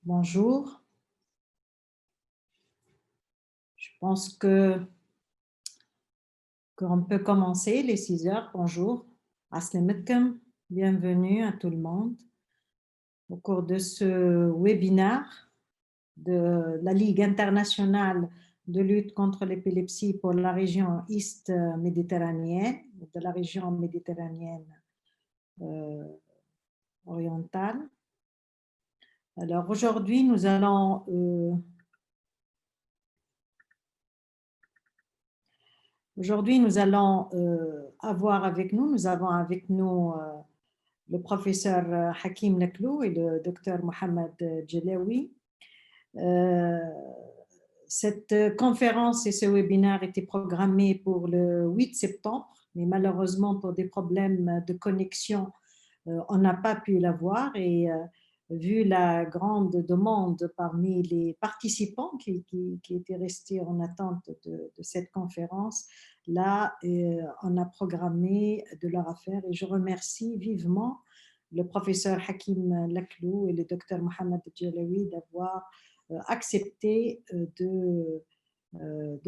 Bonjour. Je pense qu'on peut commencer les 6 heures. Bonjour. Assalamualaikum. Bienvenue à tout le monde au cours de ce webinaire de la Ligue internationale de lutte contre l'épilepsie pour la région Est méditerranéenne, de la région méditerranéenne orientale. Alors aujourd'hui, nous allons avoir avec nous, le professeur Hakim Naklou et le docteur Mohamed Djelawi. Cette conférence et ce webinaire étaient programmés pour le 8 septembre, mais malheureusement pour des problèmes de connexion, on n'a pas pu l'avoir et vu la grande demande parmi les participants qui étaient restés en attente de cette conférence, là, on a programmé de leur affaire et je remercie vivement le professeur Hakim Naklou et le docteur Mohamed Djelawi d'avoir accepté de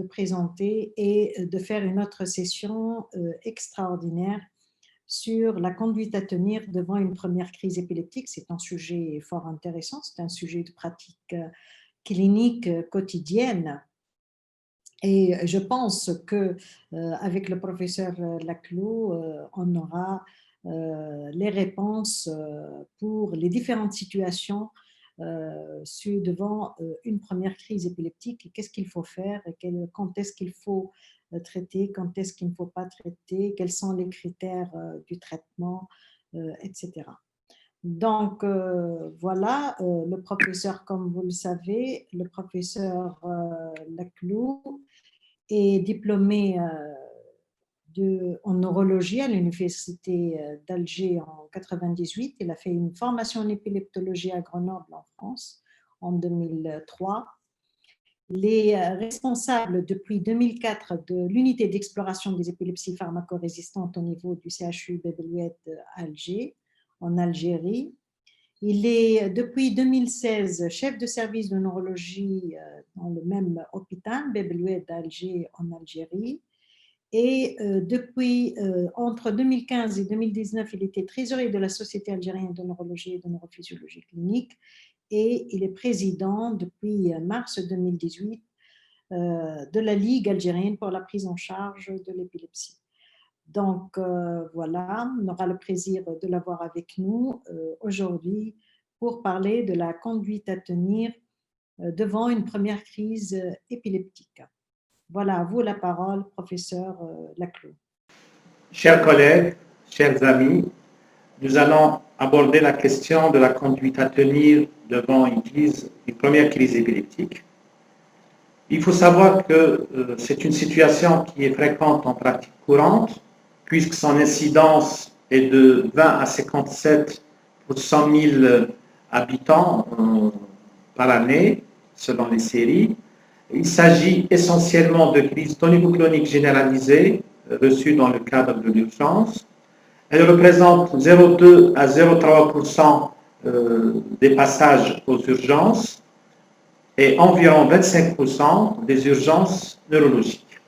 présenter et de faire une autre session extraordinaire sur la conduite à tenir devant une première crise épileptique. C'est un sujet fort intéressant, c'est un sujet de pratique clinique quotidienne. Et je pense qu'avec le professeur Laclou, on aura les réponses pour les différentes situations devant une première crise épileptique et qu'est-ce qu'il faut faire, et quand est-ce qu'il faut traiter, quand est-ce qu'il ne faut pas traiter, quels sont les critères du traitement, etc. Donc, voilà, le professeur, comme vous le savez, le professeur Laclou est diplômé en neurologie à l'université d'Alger en 1998. Il a fait une formation en épileptologie à Grenoble en France en 2003. Il est responsable depuis 2004 de l'unité d'exploration des épilepsies pharmacorésistantes au niveau du CHU Bab El-Oued à Alger, en Algérie. Il est depuis 2016 chef de service de neurologie dans le même hôpital, Bab El-Oued d'Alger en Algérie. Et entre 2015 et 2019, il était trésorier de la Société algérienne de neurologie et de neurophysiologie clinique et il est président depuis mars 2018 de la Ligue algérienne pour la prise en charge de l'épilepsie. Donc voilà, on aura le plaisir de l'avoir avec nous aujourd'hui pour parler de la conduite à tenir devant une première crise épileptique. Voilà, à vous la parole, professeur Laclou. Chers collègues, chers amis, nous allons aborder la question de la conduite à tenir devant une première crise épileptique. Il faut savoir que c'est une situation qui est fréquente en pratique courante, puisque son incidence est de 20 à 57 pour 100 000 habitants par année, selon les séries. Il s'agit essentiellement de crises tonico-cloniques généralisées reçues dans le cadre de l'urgence. Elle représente 0,2 à 0,3% des passages aux urgences et environ 25% des urgences neurologiques.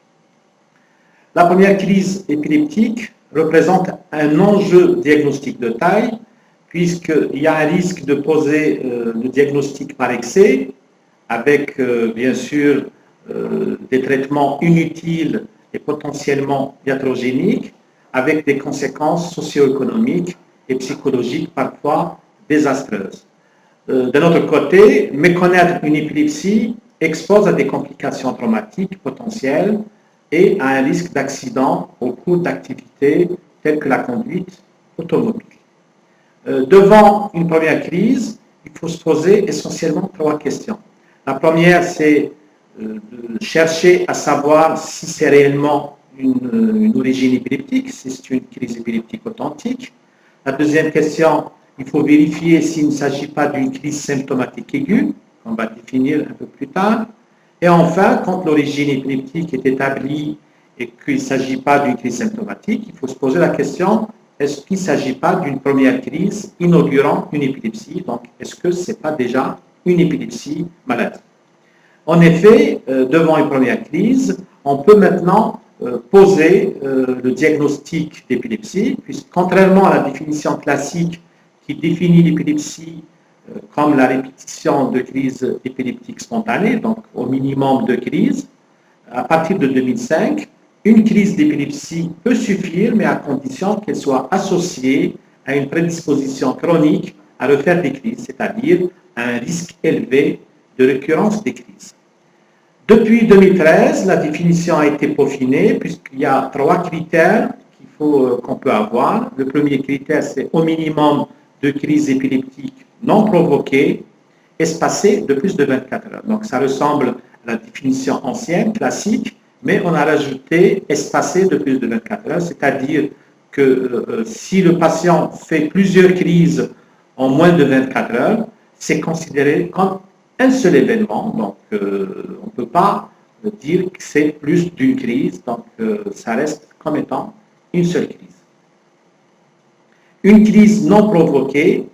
La première crise épileptique représente un enjeu diagnostique de taille, puisqu'il y a un risque de poser le diagnostic par excès, avec bien sûr des traitements inutiles et potentiellement iatrogéniques, avec des conséquences socio-économiques et psychologiques parfois désastreuses. D'un autre côté, méconnaître une épilepsie expose à des complications traumatiques potentielles et à un risque d'accident au cours d'activités telles que la conduite automobile. Devant une première crise, il faut se poser essentiellement 3 questions. La première, c'est de chercher à savoir si c'est réellement une origine épileptique, si c'est une crise épileptique authentique. La deuxième question, il faut vérifier s'il ne s'agit pas d'une crise symptomatique aiguë, qu'on va définir un peu plus tard. Et enfin, quand l'origine épileptique est établie et qu'il ne s'agit pas d'une crise symptomatique, il faut se poser la question, est-ce qu'il ne s'agit pas d'une première crise inaugurant une épilepsie? Donc, est-ce que ce n'est pas déjà une épilepsie maladie. En effet, devant une première crise, on peut maintenant poser le diagnostic d'épilepsie, puisque contrairement à la définition classique qui définit l'épilepsie comme la répétition de crises épileptiques spontanées, donc au minimum 2 crises, à partir de 2005, une crise d'épilepsie peut suffire, mais à condition qu'elle soit associée à une prédisposition chronique à refaire des crises, c'est-à-dire à un risque élevé de récurrence des crises. Depuis 2013, la définition a été peaufinée puisqu'il y a 3 critères qu'on peut avoir. Le premier critère, c'est au minimum 2 crises épileptiques non provoquées, espacées de plus de 24 heures. Donc ça ressemble à la définition ancienne, classique, mais on a rajouté espacées de plus de 24 heures, c'est-à-dire que si le patient fait plusieurs crises en moins de 24 heures, c'est considéré comme un seul événement, donc on ne peut pas dire que c'est plus d'une crise, donc ça reste comme étant une seule crise. Une crise non provoquée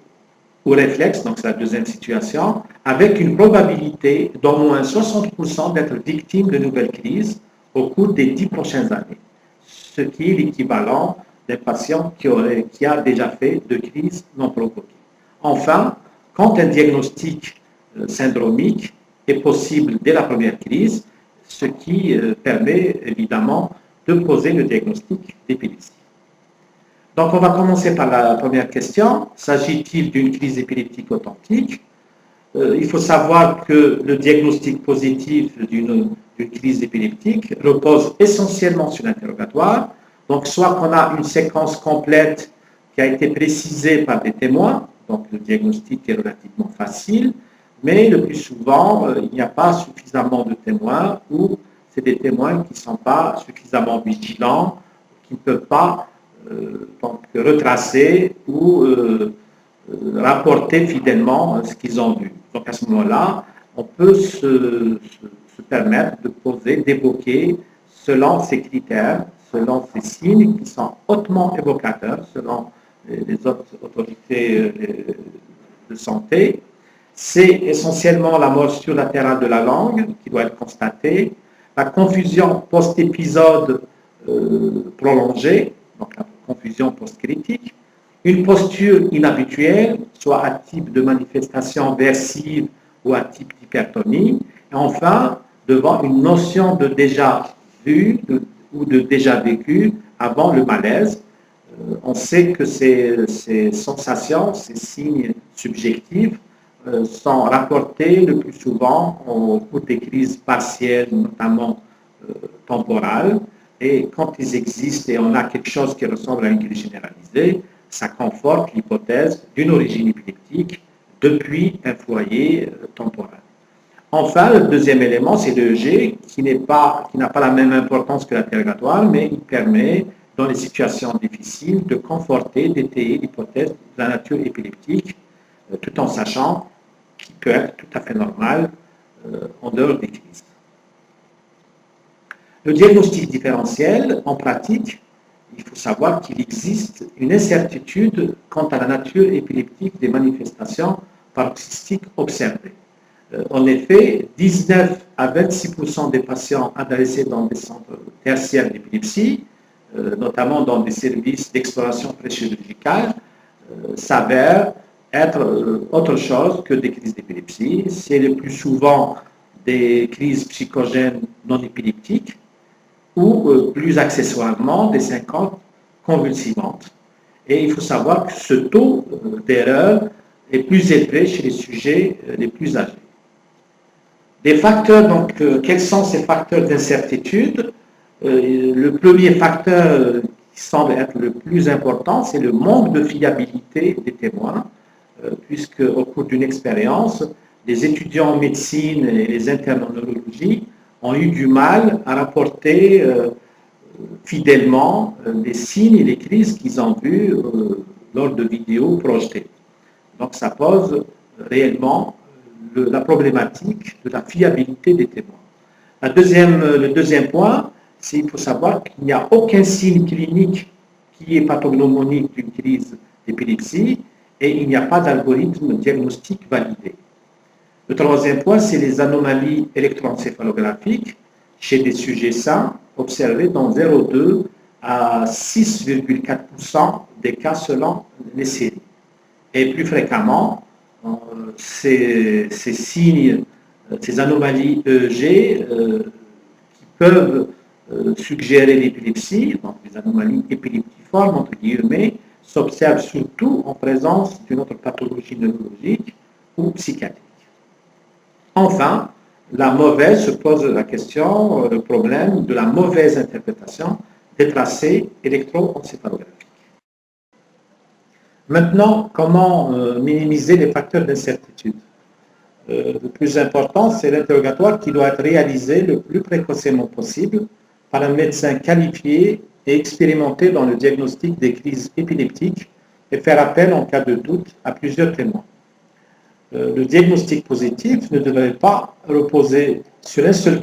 ou réflexe, donc c'est la deuxième situation, avec une probabilité d'au moins 60% d'être victime de nouvelles crises au cours des 10 prochaines années, ce qui est l'équivalent d'un patient qui a déjà fait 2 crises non provoquées. Enfin, quand un diagnostic syndromique est possible dès la première crise, ce qui permet évidemment de poser le diagnostic d'épilepsie. Donc, on va commencer par la première question. S'agit-il d'une crise épileptique authentique? Il faut savoir que le diagnostic positif d'une crise épileptique repose essentiellement sur l'interrogatoire. Donc, soit qu'on a une séquence complète qui a été précisée par des témoins, donc le diagnostic est relativement facile, mais le plus souvent, il n'y a pas suffisamment de témoins ou c'est des témoins qui ne sont pas suffisamment vigilants, qui ne peuvent pas donc, retracer ou rapporter fidèlement ce qu'ils ont vu. Donc à ce moment-là, on peut se permettre de poser, d'évoquer selon ces critères, selon ces signes qui sont hautement évocateurs, selon les autres autorités de santé. C'est essentiellement la morsure latérale de la langue qui doit être constatée, la confusion post-épisode prolongée, donc la confusion post-critique, une posture inhabituelle, soit à type de manifestation versive ou à type d'hypertonie, et enfin, devant une notion de déjà vu ou de déjà vécu avant le malaise. On sait que ces sensations, ces signes subjectifs sont rapportés le plus souvent au cours des crises partielles, notamment temporales, et quand ils existent et on a quelque chose qui ressemble à une crise généralisée, ça conforte l'hypothèse d'une origine épileptique depuis un foyer temporal. Enfin, le deuxième élément, c'est l'EEG, qui n'a pas la même importance que l'interrogatoire, mais il permet, dans les situations difficiles, de conforter, d'étayer l'hypothèse de la nature épileptique, tout en sachant qu'il peut être tout à fait normal en dehors des crises. Le diagnostic différentiel, en pratique, il faut savoir qu'il existe une incertitude quant à la nature épileptique des manifestations paroxystiques observées. En effet, 19 à 26% des patients adressés dans des centres tertiaires d'épilepsie, notamment dans des services d'exploration préchirurgicale, s'avèrent être autre chose que des crises d'épilepsie. C'est le plus souvent des crises psychogènes non épileptiques ou plus accessoirement des syncopes convulsivantes. Et il faut savoir que ce taux d'erreur est plus élevé chez les sujets les plus âgés. Des facteurs, donc, quels sont ces facteurs d'incertitude? Le premier facteur qui semble être le plus important, c'est le manque de fiabilité des témoins, puisque au cours d'une expérience, les étudiants en médecine et les internes en neurologie ont eu du mal à rapporter fidèlement les signes et les crises qu'ils ont vus lors de vidéos projetées. Donc ça pose réellement la problématique de la fiabilité des témoins. Le deuxième point, c'est qu'il faut savoir qu'il n'y a aucun signe clinique qui est pathognomonique d'une crise d'épilepsie et il n'y a pas d'algorithme diagnostique validé. Le troisième point, c'est les anomalies électroencéphalographiques chez des sujets sains observés dans 0,2 à 6,4% des cas selon les séries. Et plus fréquemment, ces signes, ces anomalies EEG qui peuvent suggérer l'épilepsie, donc les anomalies épileptiformes, entre guillemets, s'observent surtout en présence d'une autre pathologie neurologique ou psychiatrique. Enfin, se pose la question, le problème de la mauvaise interprétation des tracés électroencéphalographiques. Maintenant, comment minimiser les facteurs d'incertitude? Le plus important, c'est l'interrogatoire qui doit être réalisé le plus précocement possible par un médecin qualifié et expérimenté dans le diagnostic des crises épileptiques et faire appel en cas de doute à plusieurs témoins. Le diagnostic positif ne devrait pas reposer sur un seul